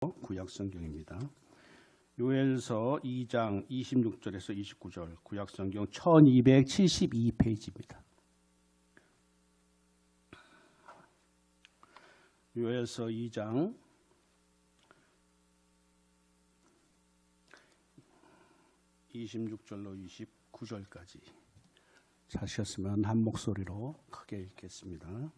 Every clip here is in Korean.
구약성경입니다. 요엘서 2장 26절에서 29절 구약성경 1272페이지입니다. 요엘서 2장 26절로 29절까지 찾으셨으면 한 목소리로 크게 읽겠습니다.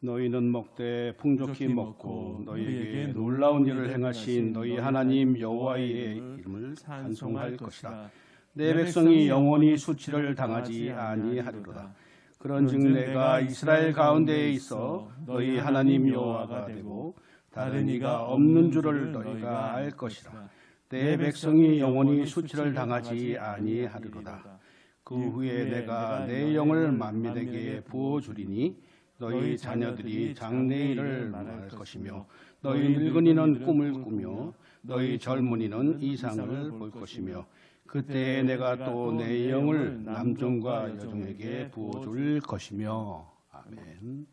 너희는 먹되 풍족히 먹고 너희에게 놀라운 일을 행하신 너희 하나님 여호와의 이름을 찬송할 것이다. 내 백성이 영원히 수치를 당하지 아니하리로다. 그런즉 내가 이스라엘 가운데에 있어 너희 하나님 여호와가 되고 다른 이가 없는 줄을 너희가 알 것이라. 내 백성이 영원히 수치를 당하지 아니하리로다. 그 후에 내가 내 영을 만민에게 부어주리니 너희 자녀들이 장래일을 말할 것이며 너희 늙은이는 꿈을 꾸며 너희 젊은이는 이상을 볼 것이며 그때에 내가 또 내 영을 남종과 여종에게 부어줄 것이며. 아멘.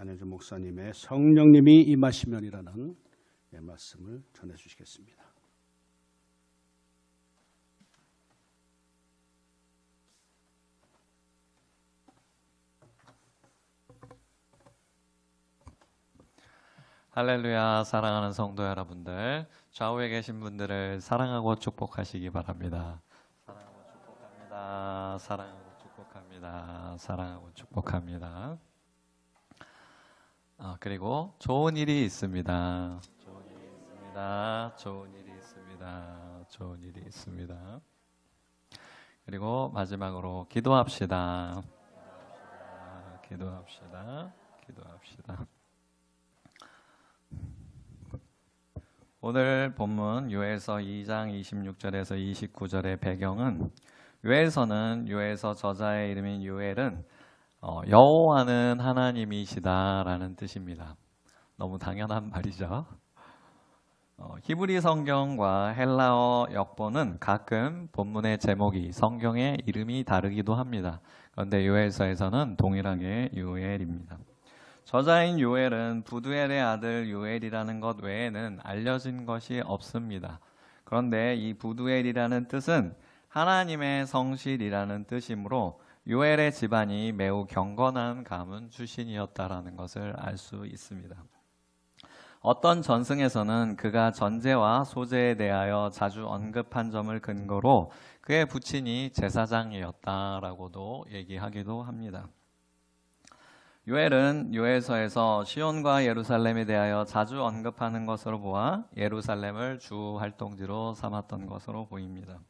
안혜주 목사님의 성령님이 임하시면이라는 말씀을 전해주시겠습니다. 할렐루야. 사랑하는 성도 여러분들, 좌우에 계신 분들을 사랑하고 축복하시기 바랍니다. 사랑하고 축복합니다. 사랑하고 축복합니다. 사랑하고 축복합니다. 그리고 좋은 일이 있습니다. 좋은 일이 있습니다. 좋은 일이 있습니다. 좋은 일이 있습니다. 그리고 마지막으로 기도합시다. 기도합시다. 기도합시다. 오늘 본문 요엘서 2장 26절에서 29절의 배경은 요엘서 저자의 이름인 요엘은 여호와는 하나님이시다라는 뜻입니다. 너무 당연한 말이죠. 히브리 성경과 헬라어 역본은 가끔 본문의 제목이 성경의 이름이 다르기도 합니다. 그런데 요엘서에서는 동일하게 요엘입니다. 저자인 요엘은 부두엘의 아들 요엘이라는 것 외에는 알려진 것이 없습니다. 그런데 이 부두엘이라는 뜻은 하나님의 성실이라는 뜻이므로 요엘의 집안이 매우 경건한 가문 출신이었다라는 것을 알 수 있습니다. 어떤 전승에서는 그가 전제와 소제에 대하여 자주 언급한 점을 근거로 그의 부친이 제사장이었다라고도 얘기하기도 합니다. 요엘은 요엘서에서 시온과 예루살렘에 대하여 자주 언급하는 것으로 보아 예루살렘을 주 활동지로 삼았던 것으로 보입니다.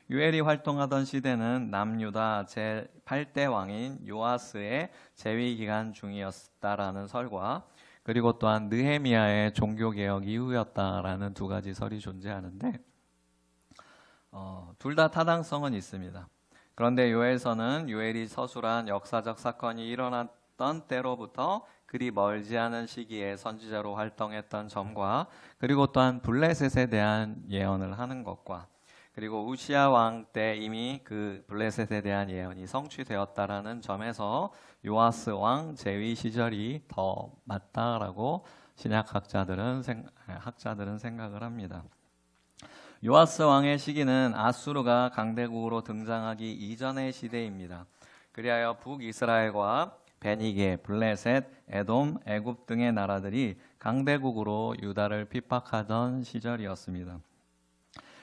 요엘이 활동하던 시대는 남유다 제8대 왕인 요아스의 재위 기간 중이었다라는 설과 그리고 또한 느헤미야의 종교개혁 이후였다라는 두 가지 설이 존재하는데 둘 다 타당성은 있습니다. 그런데 요엘서는 요엘이 서술한 역사적 사건이 일어났던 때로부터 그리 멀지 않은 시기에 선지자로 활동했던 점과 그리고 또한 블레셋에 대한 예언을 하는 것과 그리고 우시야 왕 때 이미 그 블레셋에 대한 예언이 성취되었다라는 점에서 요아스 왕 재위 시절이 더 맞다라고 신약 학자들은 생각을 합니다. 요아스 왕의 시기는 아수르가 강대국으로 등장하기 이전의 시대입니다. 그리하여 북이스라엘과 베니게, 블레셋, 에돔, 애굽 등의 나라들이 강대국으로 유다를 핍박하던 시절이었습니다.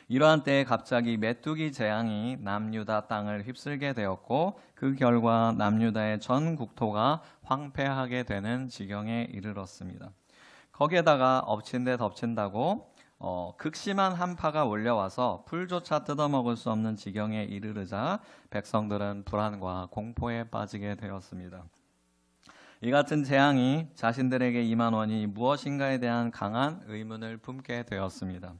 이러한 때에 갑자기 메뚜기 재앙이 남유다 땅을 휩쓸게 되었고 그 결과 남유다의 전 국토가 황폐하게 되는 지경에 이르렀습니다. 거기에다가 엎친 데 덮친다고 극심한 한파가 몰려와서 풀조차 뜯어먹을 수 없는 지경에 이르르자 백성들은 불안과 공포에 빠지게 되었습니다. 이 같은 재앙이 자신들에게 임한 원인이 무엇인가에 대한 강한 의문을 품게 되었습니다.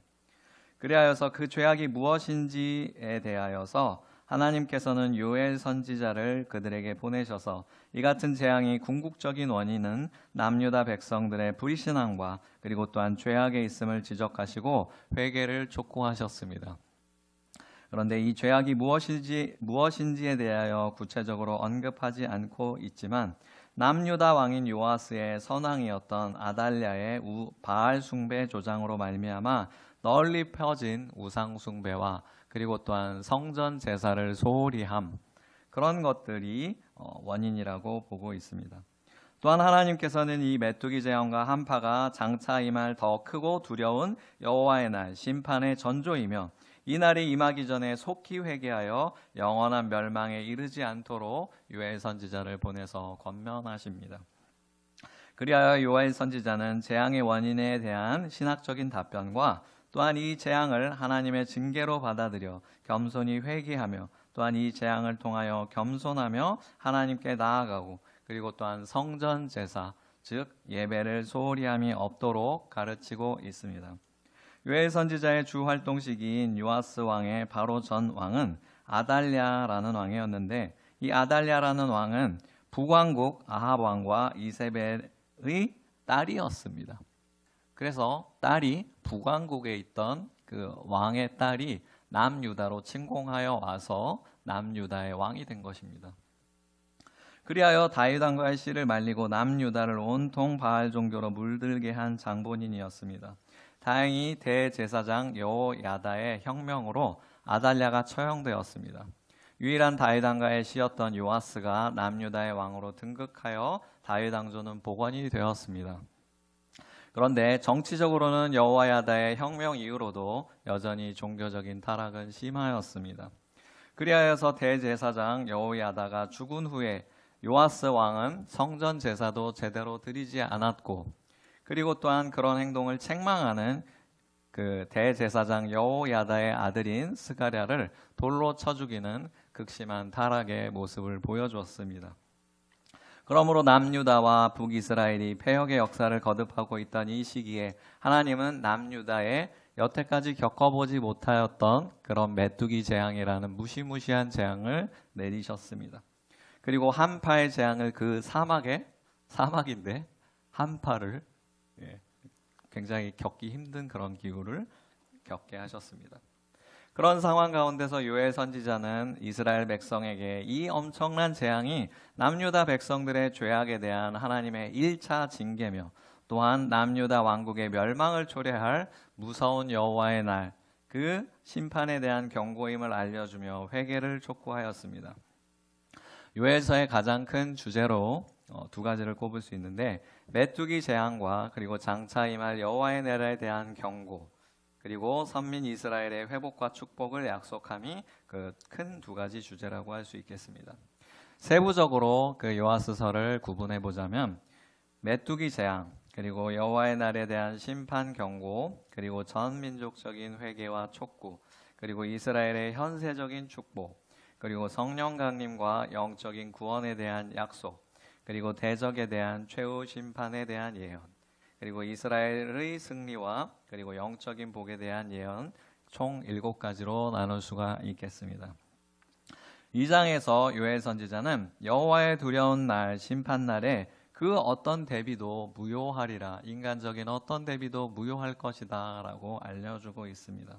그리하여서 그 죄악이 무엇인지에 대하여서 하나님께서는 요엘 선지자를 그들에게 보내셔서 이 같은 재앙이 궁극적인 원인은 남유다 백성들의 불신앙과 그리고 또한 죄악에 있음을 지적하시고 회개를 촉구하셨습니다. 그런데 이 죄악이 무엇인지에 대하여 구체적으로 언급하지 않고 있지만 남유다 왕인 요아스의 선왕이었던 아달랴의 바알 숭배 조장으로 말미암아 널리 펴진 우상 숭배와 그리고 또한 성전 제사를 소홀히 함, 그런 것들이 원인이라고 보고 있습니다. 또한 하나님께서는 이 메뚜기 재앙과 한파가 장차 임할 더 크고 두려운 여호와의 날 심판의 전조이며 이 날이 임하기 전에 속히 회개하여 영원한 멸망에 이르지 않도록 요엘 선지자를 보내서 권면하십니다. 그리하여 요엘 선지자는 재앙의 원인에 대한 신학적인 답변과 또한 이 재앙을 하나님의 징계로 받아들여 겸손히 회개하며 또한 이 재앙을 통하여 겸손하며 하나님께 나아가고 그리고 또한 성전 제사, 즉 예배를 소홀히 함이 없도록 가르치고 있습니다. 요엘 선지자의 주 활동 시기인 요아스 왕의 바로 전 왕은 아달랴라는 왕이었는데 이 아달랴라는 왕은 북왕국 아합 왕과 이세벨의 딸이었습니다. 그래서 딸이 북왕국에 있던 그 왕의 딸이 남유다로 침공하여 와서 남유다의 왕이 된 것입니다. 그리하여 다윗 왕과의 씨를 말리고 남유다를 온통 바알 종교로 물들게 한 장본인이었습니다. 다행히 대제사장 여호야다의 혁명으로 아달랴가 처형되었습니다. 유일한 다윗 왕가의 씨였던 요아스가 남유다의 왕으로 등극하여 다윗 왕조는 복원이 되었습니다. 그런데 정치적으로는 여호야다의 혁명 이후로도 여전히 종교적인 타락은 심하였습니다. 그리하여서 대제사장 여호야다가 죽은 후에 요아스 왕은 성전 제사도 제대로 드리지 않았고 그리고 또한 그런 행동을 책망하는 그 대제사장 여호야다의 아들인 스가랴를 돌로 쳐 죽이는 극심한 타락의 모습을 보여주었습니다. 그러므로 남유다와 북이스라엘이 패역의 역사를 거듭하고 있던 이 시기에 하나님은 남유다에 여태까지 겪어보지 못하였던 그런 메뚜기 재앙이라는 무시무시한 재앙을 내리셨습니다. 그리고 한파의 재앙을 그 사막인데 한파를 굉장히 겪기 힘든 그런 기후를 겪게 하셨습니다. 그런 상황 가운데서 요엘 선지자는 이스라엘 백성에게 이 엄청난 재앙이 남유다 백성들의 죄악에 대한 하나님의 1차 징계며 또한 남유다 왕국의 멸망을 초래할 무서운 여호와의 날, 그 심판에 대한 경고임을 알려주며 회개를 촉구하였습니다. 요엘서의 가장 큰 주제로 두 가지를 꼽을 수 있는데 메뚜기 재앙과 그리고 장차 임할 여호와의 날에 대한 경고 그리고 선민 이스라엘의 회복과 축복을 약속함이 그 큰 두 가지 주제라고 할 수 있겠습니다. 세부적으로 그 요아스서를 구분해 보자면 메뚜기 재앙 그리고 여호와의 날에 대한 심판 경고 그리고 전 민족적인 회개와 촉구 그리고 이스라엘의 현세적인 축복 그리고 성령 강림과 영적인 구원에 대한 약속 그리고 대적에 대한 최후 심판에 대한 예언 그리고 이스라엘의 승리와 그리고 영적인 복에 대한 예언 총 7가지로 나눌 수가 있겠습니다. 2장에서 요엘 선지자는 여호와의 두려운 날 심판 날에 그 어떤 대비도 무효하리라 인간적인 어떤 대비도 무효할 것이다 라고 알려주고 있습니다.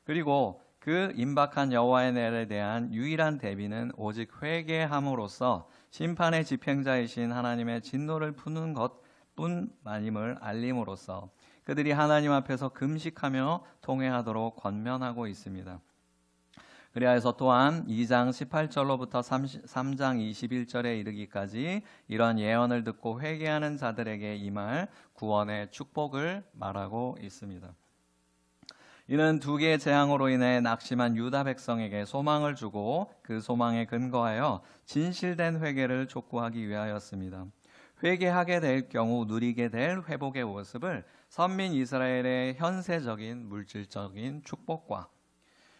그리고 그 임박한 여호와의 날에 대한 유일한 대비는 오직 회개함으로써 심판의 집행자이신 하나님의 진노를 푸는 것뿐만임을 알림으로써 그들이 하나님 앞에서 금식하며 통회하도록 권면하고 있습니다. 그리하여서 또한 2장 18절로부터 3장 21절에 이르기까지 이런 예언을 듣고 회개하는 자들에게 임할 구원의 축복을 말하고 있습니다. 이는 두 개의 재앙으로 인해 낙심한 유다 백성에게 소망을 주고 그 소망에 근거하여 진실된 회개를 촉구하기 위하였습니다. 회개하게 될 경우 누리게 될 회복의 모습을 선민 이스라엘의 현세적인 물질적인 축복과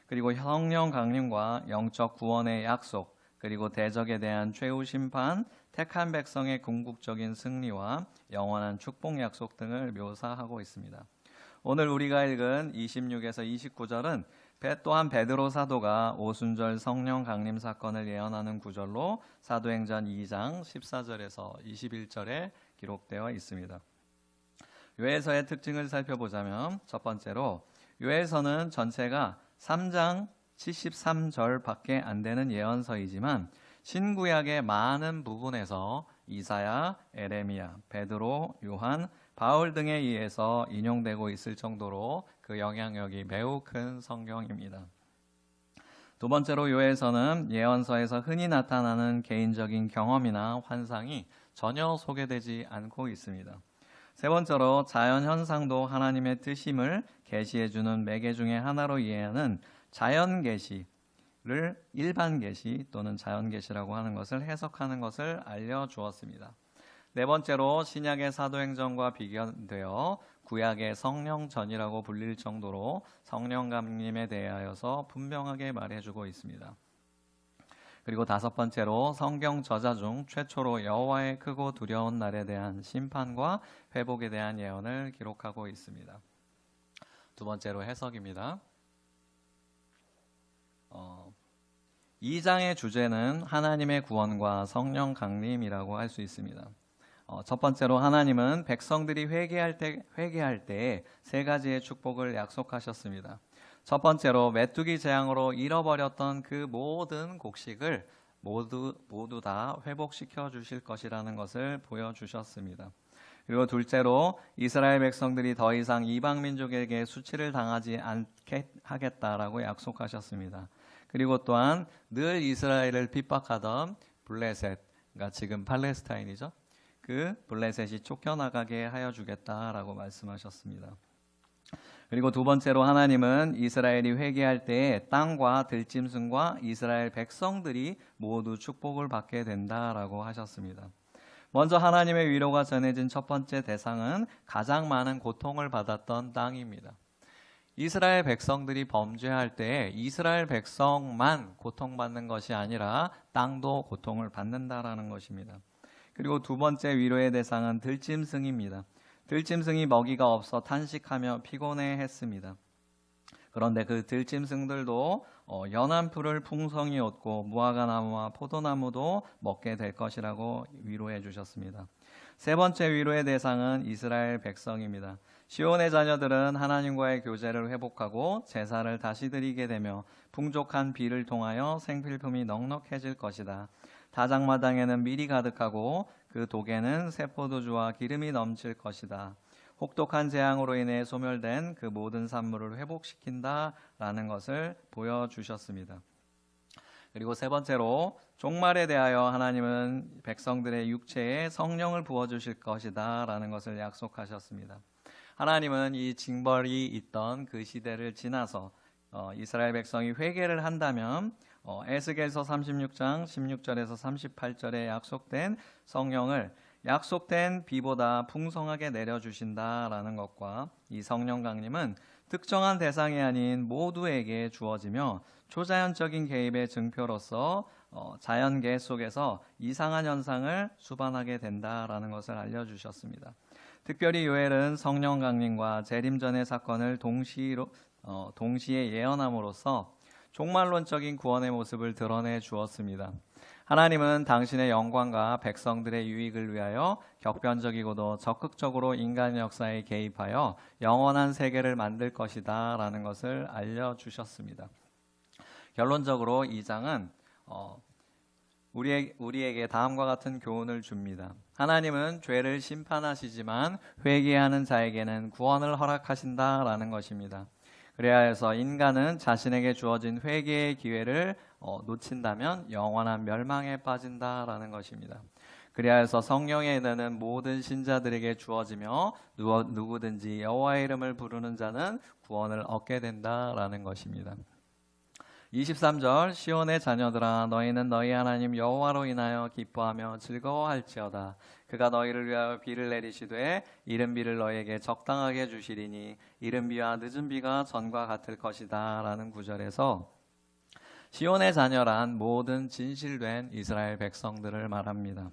그리고 성령 강림과 영적 구원의 약속 그리고 대적에 대한 최후 심판, 택한 백성의 궁극적인 승리와 영원한 축복 약속 등을 묘사하고 있습니다. 오늘 우리가 읽은 26에서 29절은 또한 베드로 사도가 오순절 성령 강림 사건을 예언하는 구절로 사도행전 2장 14절에서 21절에 기록되어 있습니다. 요엘서의 특징을 살펴보자면 첫 번째로 요엘서는 전체가 3장 73절밖에 안 되는 예언서이지만 신구약의 많은 부분에서 이사야, 에레미야, 베드로, 요한, 바울 등에 의해서 인용되고 있을 정도로 그 영향력이 매우 큰 성경입니다. 두 번째로 요엘서는 예언서에서 흔히 나타나는 개인적인 경험이나 환상이 전혀 소개되지 않고 있습니다. 세 번째로 자연 현상도 하나님의 뜻임을 계시해 주는 매개 중에 하나로 이해하는 자연 계시를 일반 계시 또는 자연 계시라고 하는 것을 해석하는 것을 알려 주었습니다. 네 번째로 신약의 사도행전과 비교되어 구약의 성령전이라고 불릴 정도로 성령 강림에 대하여서 분명하게 말해주고 있습니다. 그리고 다섯 번째로 성경 저자 중 최초로 여호와의 크고 두려운 날에 대한 심판과 회복에 대한 예언을 기록하고 있습니다. 두 번째로 해석입니다. 2장의 주제는 하나님의 구원과 성령 강림이라고 할 수 있습니다. 첫 번째로 하나님은 백성들이 회개할 때 세 가지의 축복을 약속하셨습니다. 첫 번째로 메뚜기 재앙으로 잃어버렸던 그 모든 곡식을 모두 다 회복시켜 주실 것이라는 것을 보여주셨습니다. 그리고 둘째로 이스라엘 백성들이 더 이상 이방 민족에게 수치를 당하지 않게 하겠다라고 약속하셨습니다. 그리고 또한 늘 이스라엘을 핍박하던 블레셋, 그러니까 지금 팔레스타인이죠. 그 블레셋이 쫓겨나가게 하여 주겠다라고 말씀하셨습니다. 그리고 두 번째로 하나님은 이스라엘이 회개할 때 땅과 들짐승과 이스라엘 백성들이 모두 축복을 받게 된다라고 하셨습니다. 먼저 하나님의 위로가 전해진 첫 번째 대상은 가장 많은 고통을 받았던 땅입니다. 이스라엘 백성들이 범죄할 때 이스라엘 백성만 고통받는 것이 아니라 땅도 고통을 받는다라는 것입니다. 그리고 두 번째 위로의 대상은 들짐승입니다. 들짐승이 먹이가 없어 탄식하며 피곤해했습니다. 그런데 그 들짐승들도 연한 풀을 풍성히 얻고 무화과 나무와 포도나무도 먹게 될 것이라고 위로해 주셨습니다. 세 번째 위로의 대상은 이스라엘 백성입니다. 시온의 자녀들은 하나님과의 교제를 회복하고 제사를 다시 드리게 되며 풍족한 비를 통하여 생필품이 넉넉해질 것이다. 다장마당에는 밀이 가득하고 그 독에는 새 포도주와 기름이 넘칠 것이다. 혹독한 재앙으로 인해 소멸된 그 모든 산물을 회복시킨다라는 것을 보여주셨습니다. 그리고 세 번째로 종말에 대하여 하나님은 백성들의 육체에 성령을 부어주실 것이다 라는 것을 약속하셨습니다. 하나님은 이 징벌이 있던 그 시대를 지나서 이스라엘 백성이 회개를 한다면 에스겔서 36장 16절에서 38절에 약속된 성령을 약속된 비보다 풍성하게 내려주신다라는 것과 이 성령 강림은 특정한 대상이 아닌 모두에게 주어지며 초자연적인 개입의 증표로서 자연계 속에서 이상한 현상을 수반하게 된다라는 것을 알려주셨습니다. 특별히 요엘은 성령 강림과 재림전의 사건을 동시에 예언함으로써 종말론적인 구원의 모습을 드러내 주었습니다. 하나님은 당신의 영광과 백성들의 유익을 위하여 격변적이고도 적극적으로 인간 역사에 개입하여 영원한 세계를 만들 것이다 라는 것을 알려주셨습니다. 결론적으로 이 장은 우리에게 다음과 같은 교훈을 줍니다. 하나님은 죄를 심판하시지만 회개하는 자에게는 구원을 허락하신다라는 것입니다. 그래야 해서 인간은 자신에게 주어진 회개의 기회를 놓친다면 영원한 멸망에 빠진다라는 것입니다. 그래야 해서 성령의 은혜는 모든 신자들에게 주어지며 누구든지 여호와의 이름을 부르는 자는 구원을 얻게 된다라는 것입니다. 23절 시온의 자녀들아 너희는 너희 하나님 여호와로 인하여 기뻐하며 즐거워할지어다. 그가 너희를 위하여 비를 내리시되 이른 비를 너희에게 적당하게 주시리니 이른 비와 늦은 비가 전과 같을 것이다 라는 구절에서 시온의 자녀란 모든 진실된 이스라엘 백성들을 말합니다.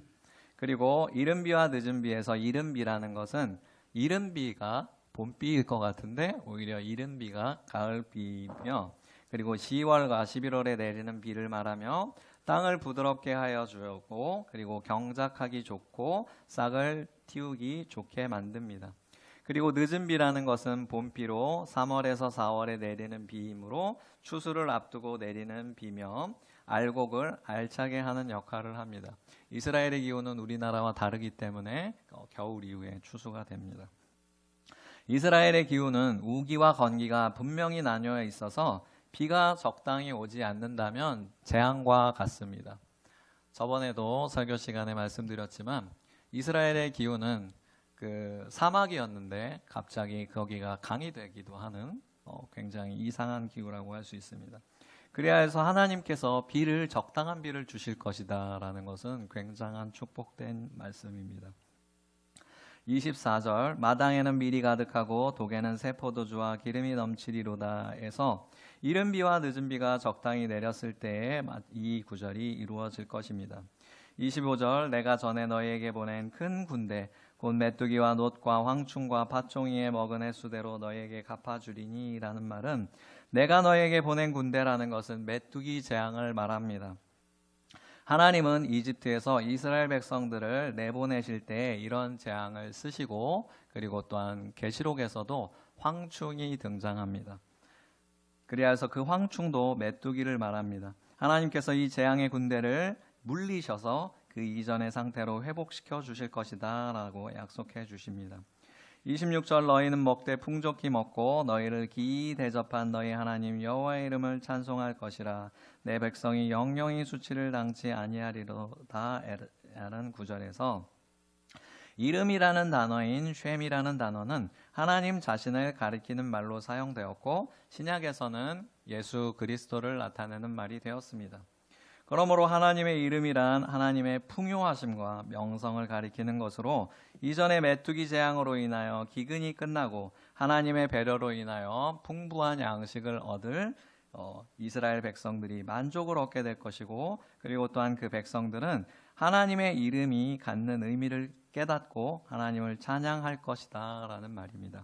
그리고 이른 비와 늦은 비에서 이른 비라는 것은 이른 비가 봄비일 것 같은데 오히려 이른 비가 가을 비이며 그리고 10월과 11월에 내리는 비를 말하며 땅을 부드럽게 하여 주고 그리고 경작하기 좋고 싹을 틔우기 좋게 만듭니다. 그리고 늦은 비라는 것은 봄비로 3월에서 4월에 내리는 비이므로 추수를 앞두고 내리는 비며 알곡을 알차게 하는 역할을 합니다. 이스라엘의 기후는 우리나라와 다르기 때문에 겨울 이후에 추수가 됩니다. 이스라엘의 기후는 우기와 건기가 분명히 나뉘어 있어서 비가 적당히 오지 않는다면 재앙과 같습니다. 저번에도 설교 시간에 말씀드렸지만 이스라엘의 기후는 그 사막이었는데 갑자기 거기가 강이 되기도 하는 굉장히 이상한 기후라고 할 수 있습니다. 그래야 해서 하나님께서 적당한 비를 주실 것이다 라는 것은 굉장한 축복된 말씀입니다. 24절 마당에는 밀이 가득하고 독에는 새 포도주와 기름이 넘치리로다 에서 이른 비와 늦은 비가 적당히 내렸을 때에 이 구절이 이루어질 것입니다. 25절 내가 전에 너희에게 보낸 큰 군대 곧 메뚜기와 놋과 황충과 팥종이에 먹은 횟수대로 너희에게 갚아주리니 라는 말은 내가 너희에게 보낸 군대라는 것은 메뚜기 재앙을 말합니다. 하나님은 이집트에서 이스라엘 백성들을 내보내실 때 이런 재앙을 쓰시고 그리고 또한 계시록에서도 황충이 등장합니다. 그래야 해서 그 황충도 메뚜기를 말합니다. 하나님께서 이 재앙의 군대를 물리셔서 그 이전의 상태로 회복시켜 주실 것이다 라고 약속해 주십니다. 26절 너희는 먹되 풍족히 먹고 너희를 기이 대접한 너희 하나님 여호와의 이름을 찬송할 것이라 내 백성이 영영이 수치를 당치 아니하리로다 라는 구절에서 이름이라는 단어인 쉔이라는 단어는 하나님 자신을 가리키는 말로 사용되었고 신약에서는 예수 그리스도를 나타내는 말이 되었습니다. 그러므로 하나님의 이름이란 하나님의 풍요하심과 명성을 가리키는 것으로 이전의 메뚜기 재앙으로 인하여 기근이 끝나고 하나님의 배려로 인하여 풍부한 양식을 얻을 이스라엘 백성들이 만족을 얻게 될 것이고 그리고 또한 그 백성들은 하나님의 이름이 갖는 의미를 깨닫고 하나님을 찬양할 것이다 라는 말입니다.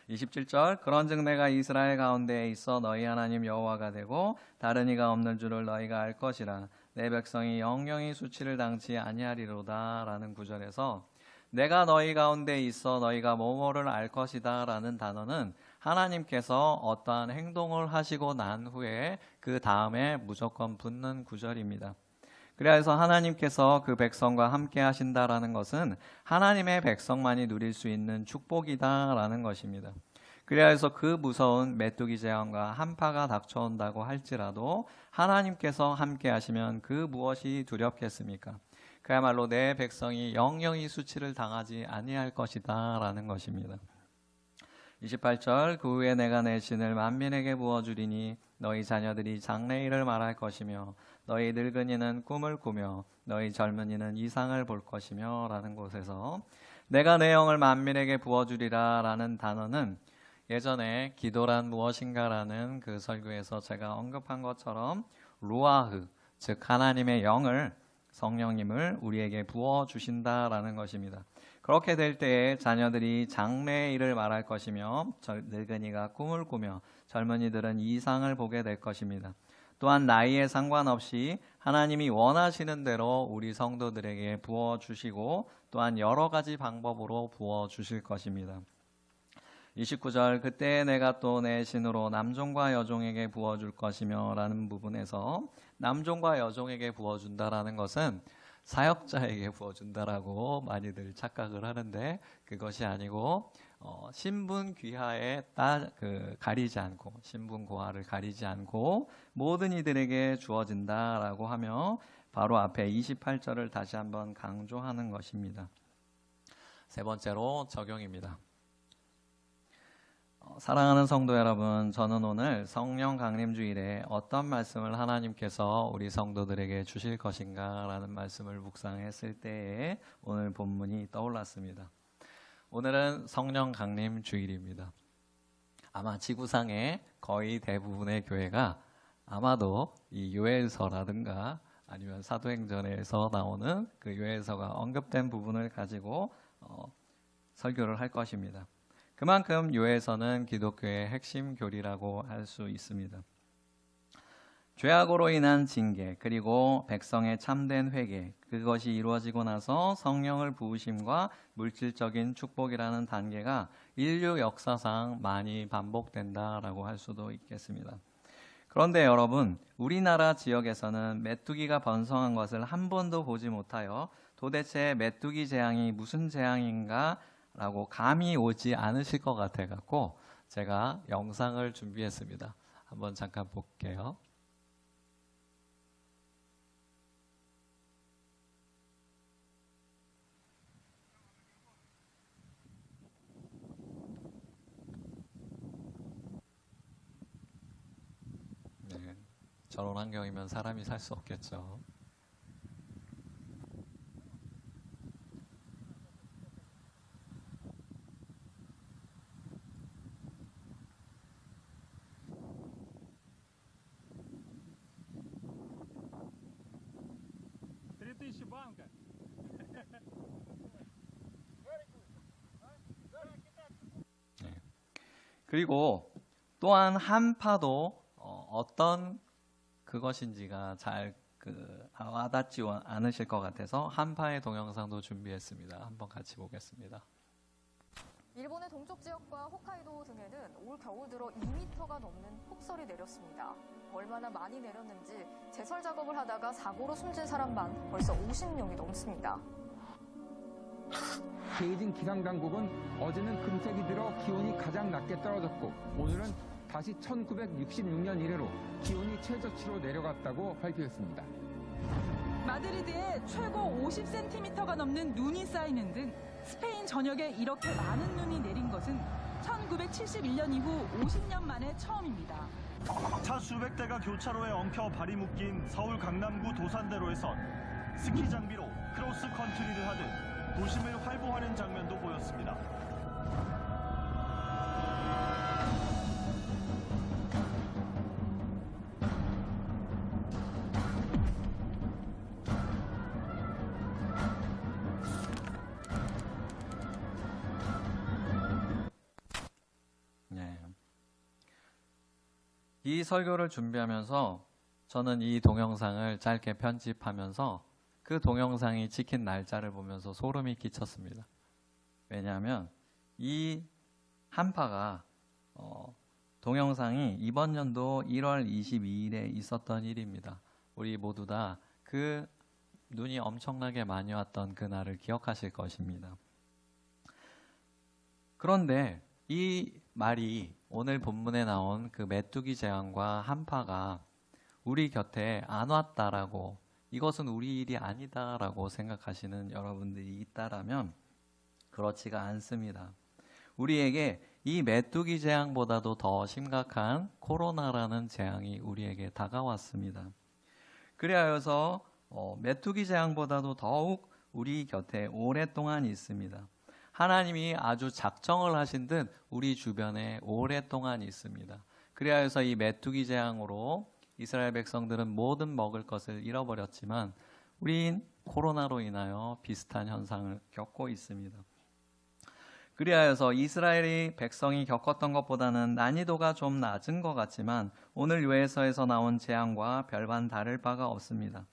27절 그런즉 내가 이스라엘 가운데에 있어 너희 하나님 여호와가 되고 다른 이가 없는 줄을 너희가 알 것이라 내 백성이 영영이 수치를 당치 아니하리로다 라는 구절에서 내가 너희 가운데 있어 너희가 뭐뭐를 알 것이다 라는 단어는 하나님께서 어떠한 행동을 하시고 난 후에 그 다음에 무조건 붙는 구절입니다. 그래서 하나님께서 그 백성과 함께 하신다라는 것은 하나님의 백성만이 누릴 수 있는 축복이다라는 것입니다. 그래서 그 무서운 메뚜기 재앙과 한파가 닥쳐온다고 할지라도 하나님께서 함께 하시면 그 무엇이 두렵겠습니까? 그야말로 내 백성이 영영이 수치를 당하지 아니할 것이다라는 것입니다. 28절 그 후에 내가 내 신을 만민에게 부어주리니 너희 자녀들이 장래일을 말할 것이며 너희 늙은이는 꿈을 꾸며 너희 젊은이는 이상을 볼 것이며 라는 곳에서 내가 내 영을 만민에게 부어주리라 라는 단어는 예전에 기도란 무엇인가 라는 그 설교에서 제가 언급한 것처럼 루아흐 즉 하나님의 영을 성령님을 우리에게 부어주신다라는 것입니다. 그렇게 될 때에 자녀들이 장래의 일을 말할 것이며 늙은이가 꿈을 꾸며 젊은이들은 이상을 보게 될 것입니다. 또한 나이에 상관없이 하나님이 원하시는 대로 우리 성도들에게 부어주시고 또한 여러 가지 방법으로 부어주실 것입니다. 29절 그때 내가 또 내 신으로 남종과 여종에게 부어줄 것이며 라는 부분에서 남종과 여종에게 부어준다라는 것은 사역자에게 부어준다라고 많이들 착각을 하는데 그것이 아니고 신분 귀하에 가리지 않고 신분 고하를 가리지 않고 모든 이들에게 주어진다라고 하며 바로 앞에 28절을 다시 한번 강조하는 것입니다. 세 번째로 적용입니다. 사랑하는 성도 여러분, 저는 오늘 성령 강림 주일에 어떤 말씀을 하나님께서 우리 성도들에게 주실 것인가 라는 말씀을 묵상했을 때에 오늘 본문이 떠올랐습니다. 오늘은 성령 강림 주일입니다. 아마 지구상의 거의 대부분의 교회가 아마도 이 요엘서라든가 아니면 사도행전에서 나오는 그 요엘서가 언급된 부분을 가지고 설교를 할 것입니다. 그만큼 요엘서는 기독교의 핵심 교리라고 할 수 있습니다. 죄악으로 인한 징계 그리고 백성의 참된 회개 그것이 이루어지고 나서 성령을 부으심과 물질적인 축복이라는 단계가 인류 역사상 많이 반복된다라고 할 수도 있겠습니다. 그런데 여러분, 우리나라 지역에서는 메뚜기가 번성한 것을 한 번도 보지 못하여 도대체 메뚜기 재앙이 무슨 재앙인가 라고 감이 오지 않으실 것 같아 갖고 제가 영상을 준비했습니다. 한번 잠깐 볼게요. 네, 저런 환경이면 사람이 살 수 없겠죠. 그리고 또한 한파도 어떤 그것인지가 잘 와닿지 않으실 것 같아서 한파의 동영상도 준비했습니다. 한번 같이 보겠습니다. 일본의 동쪽 지역과 홋카이도 등에는 올 겨울 들어 2m가 넘는 폭설이 내렸습니다. 얼마나 많이 내렸는지 제설 작업을 하다가 사고로 숨진 사람만 벌써 50명이 넘습니다. 베이징 기상당국은 어제는 금색이 들어 기온이 가장 낮게 떨어졌고 오늘은 다시 1966년 이래로 기온이 최저치로 내려갔다고 발표했습니다. 마드리드에 최고 50cm가 넘는 눈이 쌓이는 등 스페인 전역에 이렇게 많은 눈이 내린 것은 1971년 이후 50년 만에 처음입니다. 차 수백 대가 교차로에 엉켜 발이 묶인 서울 강남구 도산대로에선 스키 장비로 크로스 컨트리를 하듯 도심을 활보하는 장면도 보였습니다. 네. 이 설교를 준비하면서 저는 이 동영상을 짧게 편집하면서 그 동영상이 찍힌 날짜를 보면서 소름이 끼쳤습니다. 왜냐하면 이 한파가 동영상이 이번 연도 1월 22일에 있었던 일입니다. 우리 모두 다 그 눈이 엄청나게 많이 왔던 그날을 기억하실 것입니다. 그런데 이 말이 오늘 본문에 나온 그 메뚜기 재앙과 한파가 우리 곁에 안 왔다라고, 이것은 우리 일이 아니다라고 생각하시는 여러분들이 있다라면 그렇지가 않습니다. 우리에게 이 메뚜기 재앙보다도 더 심각한 코로나라는 재앙이 우리에게 다가왔습니다. 그리하여서 메뚜기 재앙보다도 더욱 우리 곁에 오랫동안 있습니다. 하나님이 아주 작정을 하신 듯 우리 주변에 오랫동안 있습니다. 그리하여서 이 메뚜기 재앙으로 이스라엘 백성들은 모든 먹을 것을 잃어버렸지만 우린 코로나로 인하여 비슷한 현상을 겪고 있습니다. 그리하여서 이스라엘이 백성이 겪었던 것보다는 난이도가 좀 낮은 것 같지만 오늘 요에서에서 나온 재앙과 별반 다를 바가 없습니다.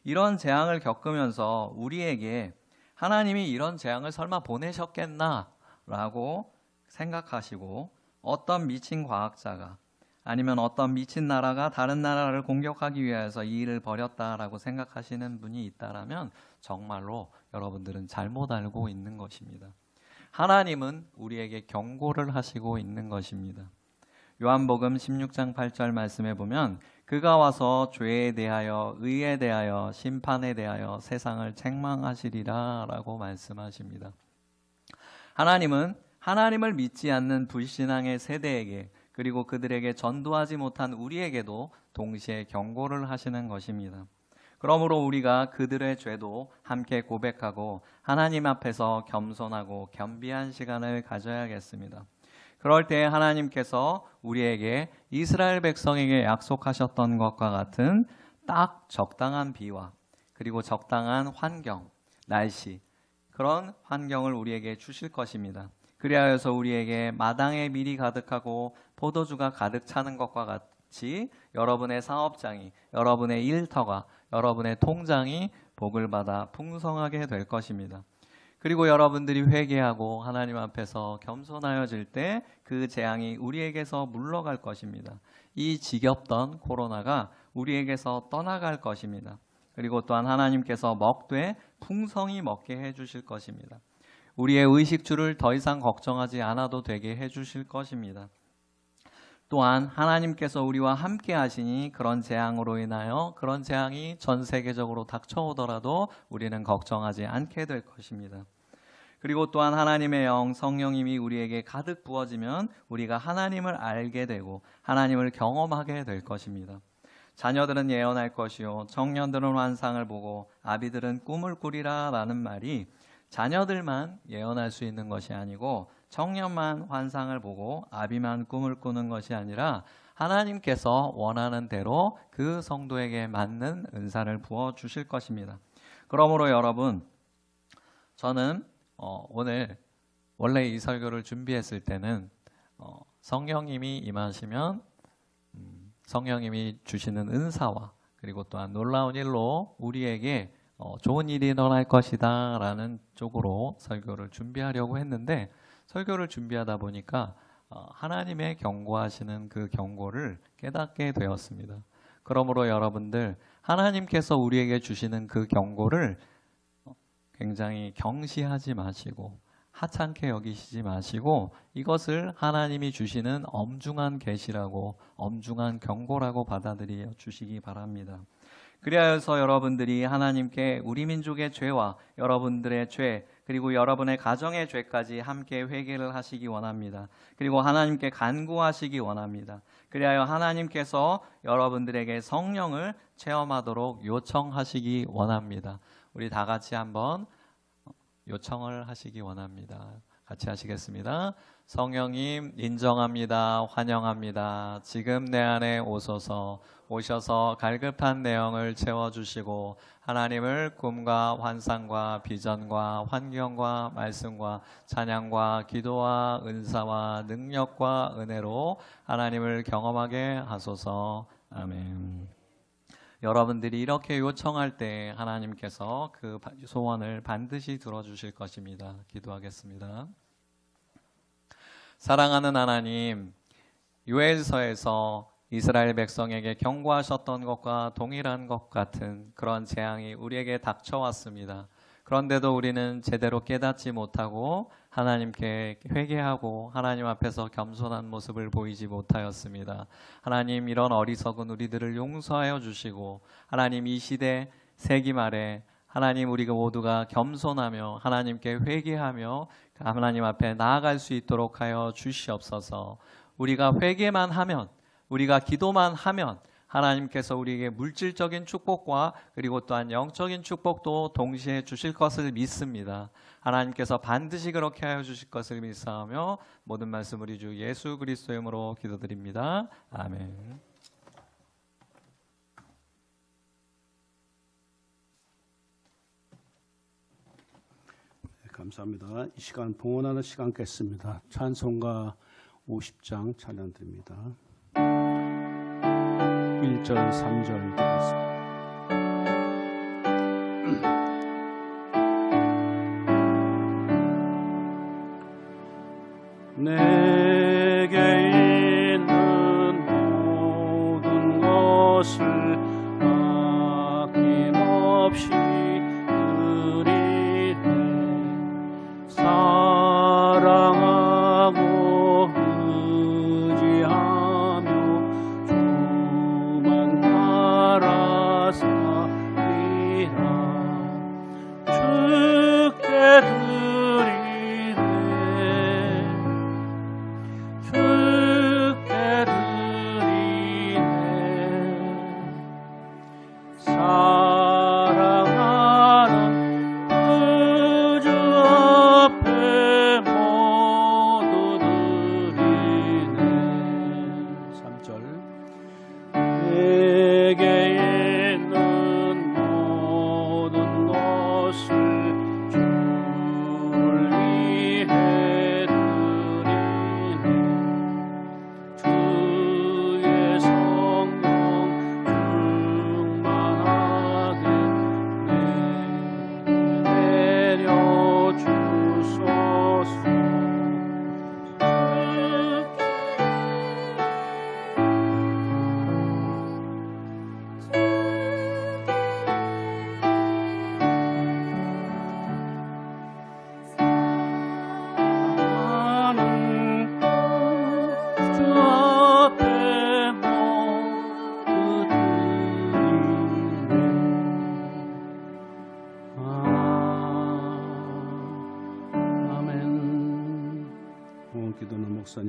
이런 재앙을 겪으면서 우리에게 하나님이 이런 재앙을 설마 보내셨겠나? 라고 생각하시고 어떤 미친 과학자가 아니면 어떤 미친 나라가 다른 나라를 공격하기 위해서 이 일을 벌였다라고 생각하시는 분이 있다라면 정말로 여러분들은 잘못 알고 있는 것입니다. 하나님은 우리에게 경고를 하시고 있는 것입니다. 요한복음 16장 8절 말씀에 보면 그가 와서 죄에 대하여 의에 대하여 심판에 대하여 세상을 책망하시리라 라고 말씀하십니다. 하나님은 하나님을 믿지 않는 불신앙의 세대에게 그리고 그들에게 전도하지 못한 우리에게도 동시에 경고를 하시는 것입니다. 그러므로 우리가 그들의 죄도 함께 고백하고 하나님 앞에서 겸손하고 겸비한 시간을 가져야겠습니다. 그럴 때 하나님께서 우리에게 이스라엘 백성에게 약속하셨던 것과 같은 딱 적당한 비와 그리고 적당한 환경, 날씨, 그런 환경을 우리에게 주실 것입니다. 그리하여서 우리에게 마당에 밀이 가득하고 포도주가 가득 차는 것과 같이 여러분의 사업장이, 여러분의 일터가, 여러분의 통장이 복을 받아 풍성하게 될 것입니다. 그리고 여러분들이 회개하고 하나님 앞에서 겸손하여질 때 그 재앙이 우리에게서 물러갈 것입니다. 이 지겹던 코로나가 우리에게서 떠나갈 것입니다. 그리고 또한 하나님께서 먹되 풍성히 먹게 해주실 것입니다. 우리의 의식주를 더 이상 걱정하지 않아도 되게 해주실 것입니다. 또한 하나님께서 우리와 함께 하시니 그런 재앙으로 인하여 그런 재앙이 전 세계적으로 닥쳐오더라도 우리는 걱정하지 않게 될 것입니다. 그리고 또한 하나님의 영 성령님이 우리에게 가득 부어지면 우리가 하나님을 알게 되고 하나님을 경험하게 될 것입니다. 자녀들은 예언할 것이요 청년들은 환상을 보고 아비들은 꿈을 꾸리라 라는 말이 자녀들만 예언할 수 있는 것이 아니고 청년만 환상을 보고 아비만 꿈을 꾸는 것이 아니라 하나님께서 원하는 대로 그 성도에게 맞는 은사를 부어주실 것입니다. 그러므로 여러분, 저는 오늘 원래 이 설교를 준비했을 때는 성령님이 임하시면 성령님이 주시는 은사와 그리고 또한 놀라운 일로 우리에게 좋은 일이 일어날 것이다 라는 쪽으로 설교를 준비하려고 했는데 설교를 준비하다 보니까 하나님의 경고하시는 그 경고를 깨닫게 되었습니다. 그러므로 여러분들 하나님께서 우리에게 주시는 그 경고를 굉장히 경시하지 마시고 하찮게 여기시지 마시고 이것을 하나님이 주시는 엄중한 계시라고 엄중한 경고라고 받아들여 주시기 바랍니다. 그리하여서 여러분들이 하나님께 우리 민족의 죄와 여러분들의 죄 그리고 여러분의 가정의 죄까지 함께 회개를 하시기 원합니다. 그리고 하나님께 간구하시기 원합니다. 그리하여 하나님께서 여러분들에게 성령을 체험하도록 요청하시기 원합니다. 우리 다 같이 한번 요청을 하시기 원합니다. 같이 하시겠습니다. 성령님 인정합니다. 환영합니다. 지금 내 안에 오셔서 갈급한 내용을 채워주시고 하나님을 꿈과 환상과 비전과 환경과 말씀과 찬양과 기도와 은사와 능력과 은혜로 하나님을 경험하게 하소서. 아멘. 여러분들이 이렇게 요청할 때 하나님께서 그 소원을 반드시 들어주실 것입니다. 기도하겠습니다. 사랑하는 하나님, 요엘서에서 이스라엘 백성에게 경고하셨던 것과 동일한 것 같은 그런 재앙이 우리에게 닥쳐왔습니다. 그런데도 우리는 제대로 깨닫지 못하고 하나님께 회개하고 하나님 앞에서 겸손한 모습을 보이지 못하였습니다. 하나님, 이런 어리석은 우리들을 용서하여 주시고 하나님, 이 시대 세기 말에 하나님, 우리가 모두가 겸손하며 하나님께 회개하며 하나님 앞에 나아갈 수 있도록 하여 주시옵소서. 우리가 회개만 하면, 우리가 기도만 하면 하나님께서 우리에게 물질적인 축복과 그리고 또한 영적인 축복도 동시에 주실 것을 믿습니다. 하나님께서 반드시 그렇게 하여 주실 것을 믿사오며 모든 말씀 우리 주 예수 그리스도의 이름으로 기도드립니다. 아멘. 네, 감사합니다. 이 시간 봉헌하는 시간 갖습니다. 찬송가 50장 찬양드립니다. 1절 3절 드리겠습니다. 내게 있는 모든 것을 아낌없이 드리네. 사랑하고 의지하며 주만 따라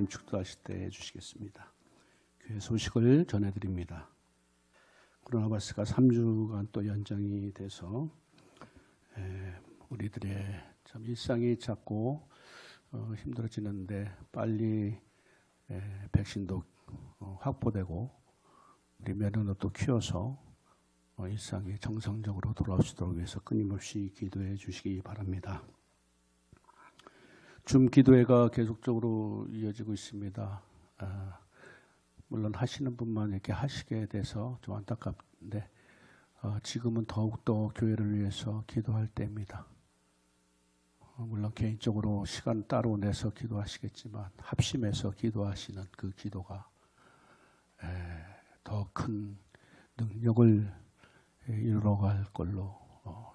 축도하실 때 해주시겠습니다. 교회 소식을 전해드립니다. 코로나 바이러스가 3주간 또 연장이 돼서 우리들의 참 일상이 자꾸 힘들어지는데 빨리 백신도 확보되고 우리 면역력도 키워서 일상이 정상적으로 돌아올 수 있도록 위해서 끊임없이 기도해 주시기 바랍니다. 줌 기도회가 계속적으로 이어지고 있습니다. 물론 하시는 분만 이렇게 하시게 돼서 좀 안타깝는데 지금은 더욱더 교회를 위해서 기도할 때입니다. 물론 개인적으로 시간 따로 내서 기도하시겠지만 합심해서 기도하시는 그 기도가 더 큰 능력을 이루어갈 걸로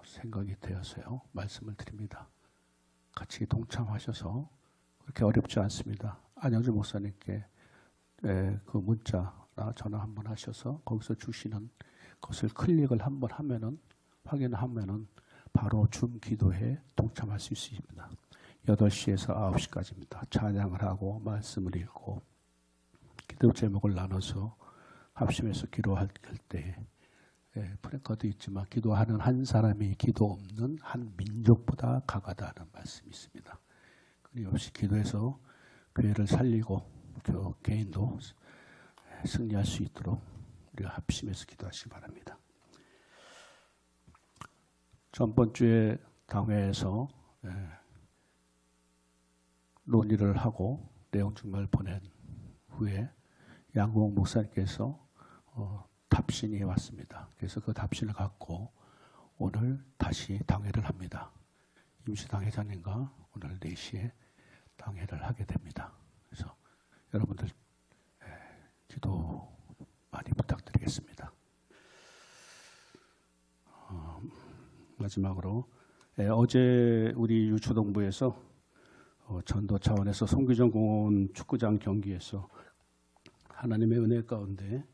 생각이 되어서요. 말씀을 드립니다. 같이 동참하셔서 그렇게 어렵지 않습니다. 안영주 목사님께 그 문자나 전화 한번 하셔서 거기서 주시는 것을 클릭을 한번 하면은 확인하면은 바로 줌 기도에 동참할 수 있습니다. 8시에서 9시까지입니다. 찬양을 하고 말씀을 읽고 기도 제목을 나눠서 합심해서 기도할 때 프랭커도 있지만 기도하는 한 사람이 기도 없는 한 민족보다 강하다는 말씀이 있습니다. 끊임없이 기도해서 교회를 살리고 개인도 승리할 수 있도록 우리가 합심해서 기도하시기 바랍니다. 전번 주에 당회에서 논의를 하고 내용 증명을 보낸 후에 양궁 목사님께서 답신이 왔습니다. 그래서 그 답신을 갖고 오늘 다시 당회를 합니다. 임시 당회자님과 오늘 4시에 당회를 하게 됩니다. 그래서 여러분들 기도 많이 부탁드리겠습니다. 마지막으로 어제 우리 유초동부에서 전도 차원에서 송기정 공원 축구장 경기에서 하나님의 은혜 가운데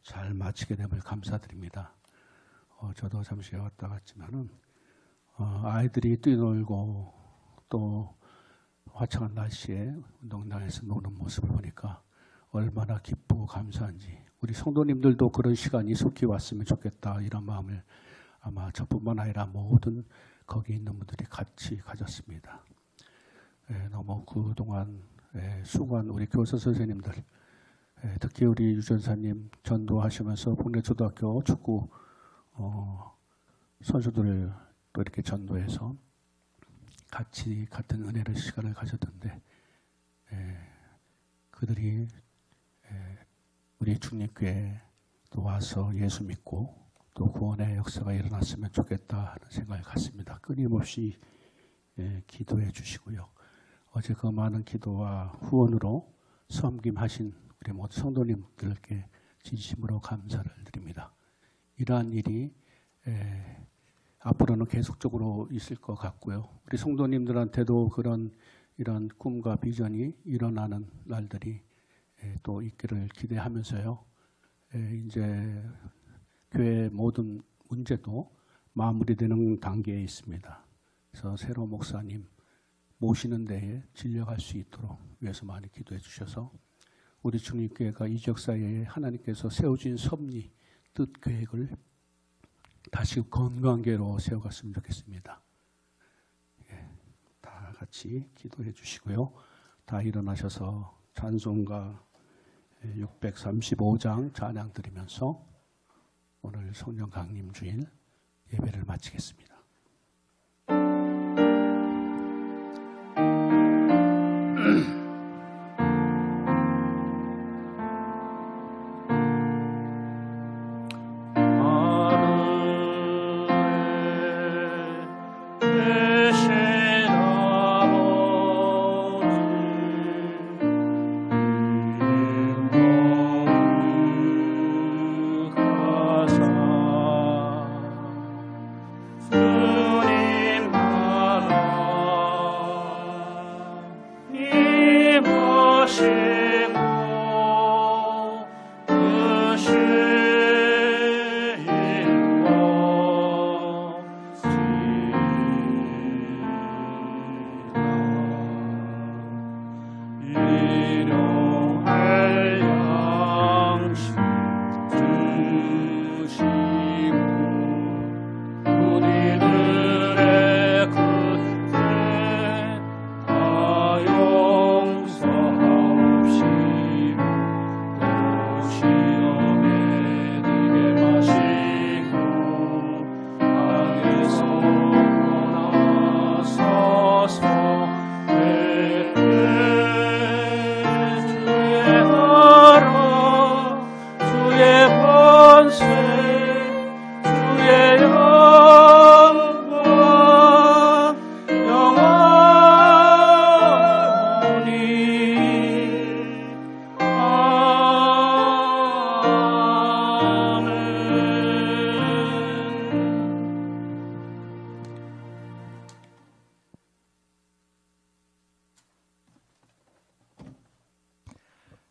잘 마치게 됨을 감사드립니다. 저도 잠시 왔다 갔지만은 아이들이 뛰놀고 또 화창한 날씨에 운동장에서 노는 모습을 보니까 얼마나 기쁘고 감사한지 우리 성도님들도 그런 시간이 속히 왔으면 좋겠다 이런 마음을 아마 저뿐만 아니라 모든 거기 있는 분들이 같이 가졌습니다. 너무 그동안 수고한 우리 교사 선생님들 특히 우리 유 전사님 전도하시면서 복례초등학교 축구 선수들을 또 이렇게 전도해서 같이 같은 은혜를 시간을 가졌던데 그들이 우리 중립교회에 또 와서 예수 믿고 또 구원의 역사가 일어났으면 좋겠다 하는 생각을 갖습니다. 끊임없이 기도해 주시고요. 어제 그 많은 기도와 후원으로 섬김하신 우리 모든 성도님들께 진심으로 감사를 드립니다. 이러한 일이 앞으로는 계속적으로 있을 것 같고요. 우리 성도님들한테도 이런 꿈과 비전이 일어나는 날들이 또 있기를 기대하면서요. 이제 교회 모든 문제도 마무리되는 단계에 있습니다. 그래서 새로운 목사님 모시는 데에 진력할 수 있도록 위해서 많이 기도해 주셔서 우리 중립교회가 이 역사에 하나님께서 세워진 섭리, 뜻, 계획을 다시 건강계로 세워갔으면 좋겠습니다. 다 같이 기도해 주시고요. 다 일어나셔서 찬송가 635장 찬양 드리면서 오늘 성령 강림 주일 예배를 마치겠습니다. 그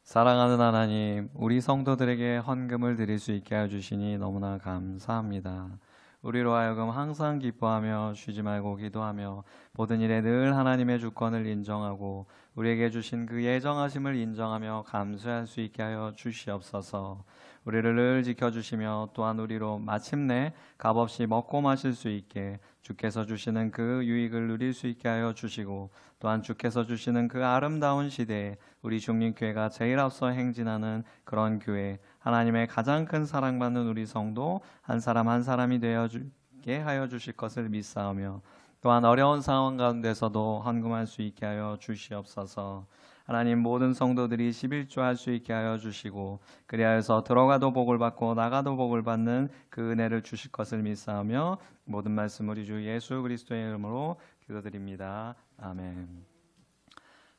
사랑하는 하나님, 우리 성도들에게 헌금을 드릴 수 있게 해주시니 너무나 감사합니다. 우리로 하여금 항상 기뻐하며 쉬지 말고 기도하며 모든 일에 늘 하나님의 주권을 인정하고 우리에게 주신 그 예정하심을 인정하며 감수할 수 있게 하여 주시옵소서. 우리를 늘 지켜주시며 또한 우리로 마침내 값없이 먹고 마실 수 있게 주께서 주시는 그 유익을 누릴 수 있게 하여 주시고 또한 주께서 주시는 그 아름다운 시대에 우리 중림교회가 제일 앞서 행진하는 그런 교회, 하나님의 가장 큰 사랑받는 우리 성도 한 사람 한 사람이 되어주게 하여 주실 것을 믿사오며 또한 어려운 상황 가운데서도 헌금할 수 있게 하여 주시옵소서. 하나님, 모든 성도들이 11조 할 수 있게 하여 주시고 그리하여서 들어가도 복을 받고 나가도 복을 받는 그 은혜를 주실 것을 믿사오며 모든 말씀 우리 주 예수 그리스도의 이름으로 기도드립니다. 아멘.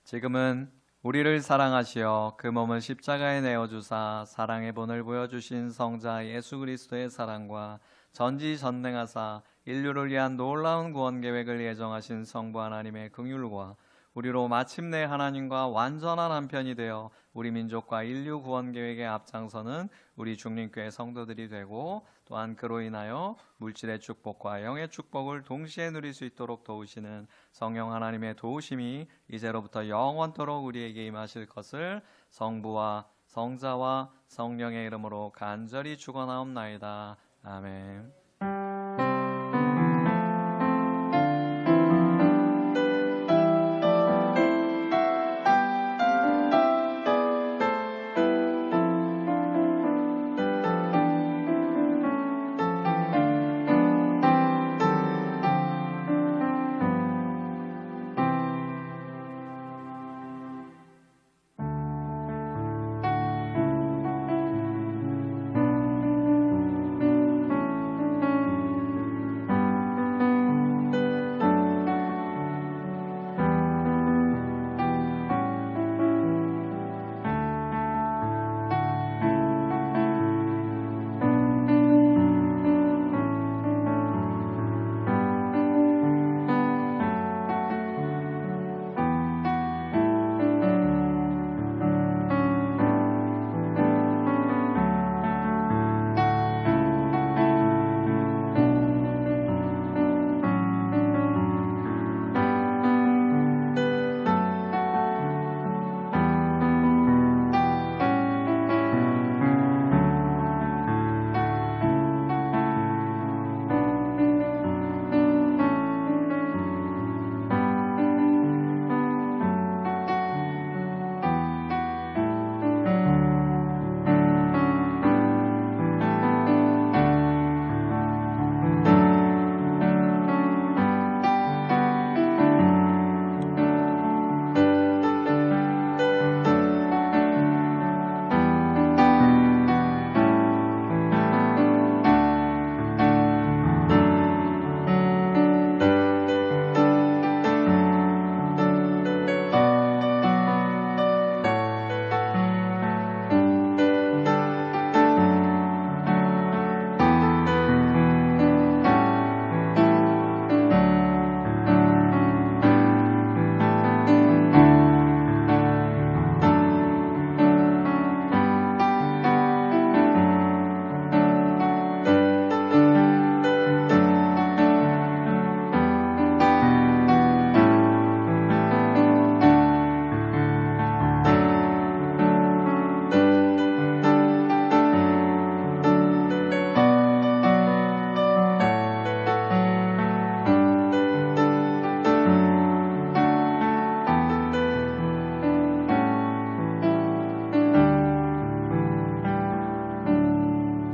지금은 우리를 사랑하시어 그 몸을 십자가에 내어주사 사랑의 본을 보여주신 성자 예수 그리스도의 사랑과 전지전능하사 인류를 위한 놀라운 구원 계획을 예정하신 성부 하나님의 긍휼과 우리로 마침내 하나님과 완전한 한편이 되어 우리 민족과 인류 구원 계획에 앞장서는 우리 중림교회 성도들이 되고 또한 그로 인하여 물질의 축복과 영의 축복을 동시에 누릴 수 있도록 도우시는 성령 하나님의 도우심이 이제로부터 영원토록 우리에게 임하실 것을 성부와 성자와 성령의 이름으로 간절히 축원하옵나이다. 아멘.